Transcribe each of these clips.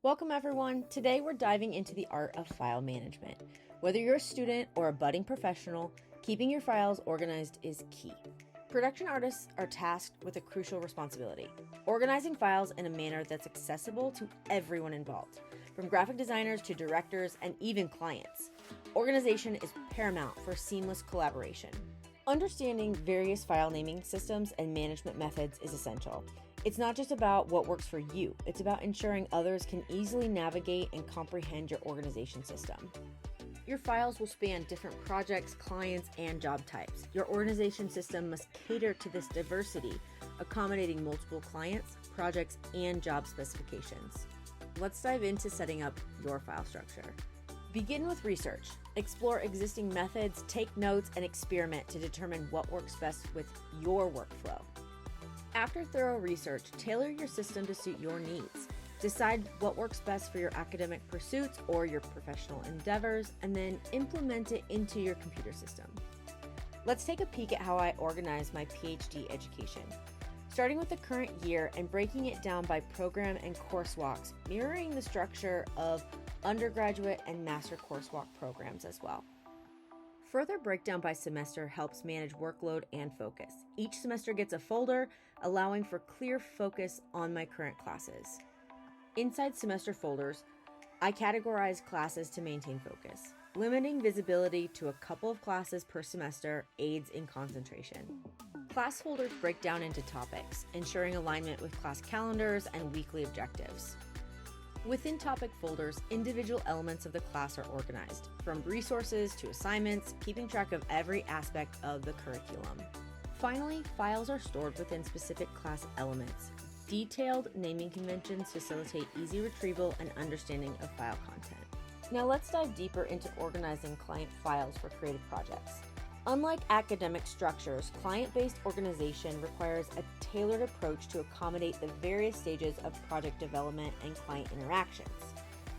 Welcome everyone. Today we're diving into the art of file management. Whether you're a student or a budding professional, keeping your files organized is key. Production artists are tasked with a crucial responsibility: organizing files in a manner that's accessible to everyone involved, from graphic designers to directors and even clients. Organization is paramount for seamless collaboration. Understanding various file naming systems and management methods is essential. It's not just about what works for you, it's about ensuring others can easily navigate and comprehend your organization system. Your files will span different projects, clients, and job types. Your organization system must cater to this diversity, accommodating multiple clients, projects, and job specifications. Let's dive into setting up your file structure. Begin with research. Explore existing methods, take notes, and experiment to determine what works best with your workflow. After thorough research, tailor your system to suit your needs. Decide what works best for your academic pursuits or your professional endeavors, and then implement it into your computer system. Let's take a peek at how I organize my PhD education. Starting with the current year and breaking it down by program and course walks, mirroring the structure of undergraduate and master course walk programs as well. Further breakdown by semester helps manage workload and focus. Each semester gets a folder, allowing for clear focus on my current classes. Inside semester folders, I categorize classes to maintain focus. Limiting visibility to a couple of classes per semester aids in concentration. Class folders break down into topics, ensuring alignment with class calendars and weekly objectives. Within topic folders, individual elements of the class are organized, from resources to assignments, keeping track of every aspect of the curriculum. Finally, files are stored within specific class elements. Detailed naming conventions facilitate easy retrieval and understanding of file content. Now let's dive deeper into organizing client files for creative projects. Unlike academic structures, client-based organization requires a tailored approach to accommodate the various stages of project development and client interactions.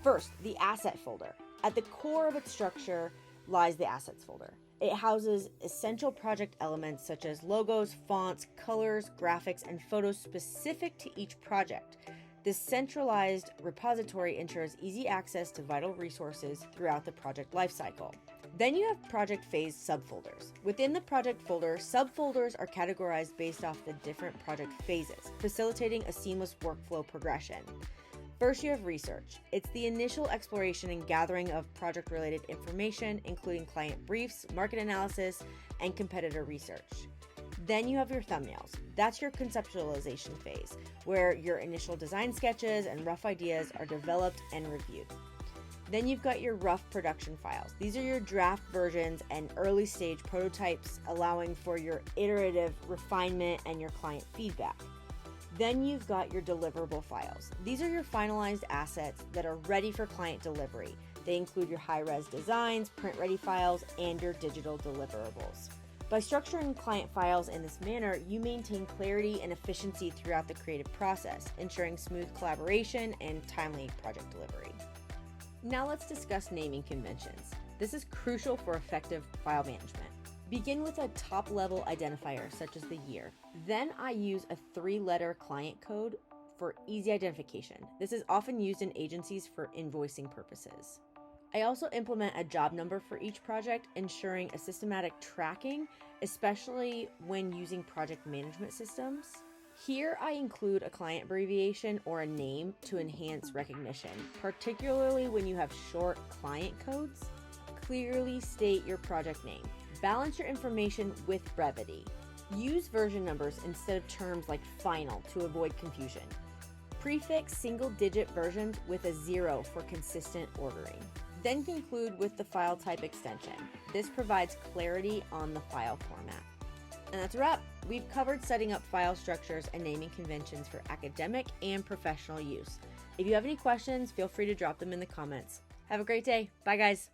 First, the asset folder. At the core of its structure lies the assets folder. It houses essential project elements such as logos, fonts, colors, graphics, and photos specific to each project. This centralized repository ensures easy access to vital resources throughout the project lifecycle. Then you have project phase subfolders. Within the project folder, subfolders are categorized based off the different project phases, facilitating a seamless workflow progression. First, you have research. It's the initial exploration and gathering of project-related information, including client briefs, market analysis, and competitor research. Then you have your thumbnails. That's your conceptualization phase, where your initial design sketches and rough ideas are developed and reviewed. Then you've got your rough production files. These are your draft versions and early stage prototypes, allowing for your iterative refinement and your client feedback. Then you've got your deliverable files. These are your finalized assets that are ready for client delivery. They include your high-res designs, print-ready files, and your digital deliverables. By structuring client files in this manner, you maintain clarity and efficiency throughout the creative process, ensuring smooth collaboration and timely project delivery. Now let's discuss naming conventions. This is crucial for effective file management. Begin with a top-level identifier, such as the year. Then I use a 3-letter client code for easy identification. This is often used in agencies for invoicing purposes. I also implement a job number for each project, ensuring a systematic tracking, especially when using project management systems. Here I include a client abbreviation or a name to enhance recognition, particularly when you have short client codes. Clearly state your project name. Balance your information with brevity. Use version numbers instead of terms like final to avoid confusion. Prefix single-digit versions with a 0 for consistent ordering. Then conclude with the file type extension. This provides clarity on the file format. And that's a wrap. We've covered setting up file structures and naming conventions for academic and professional use. If you have any questions, feel free to drop them in the comments. Have a great day. Bye, guys.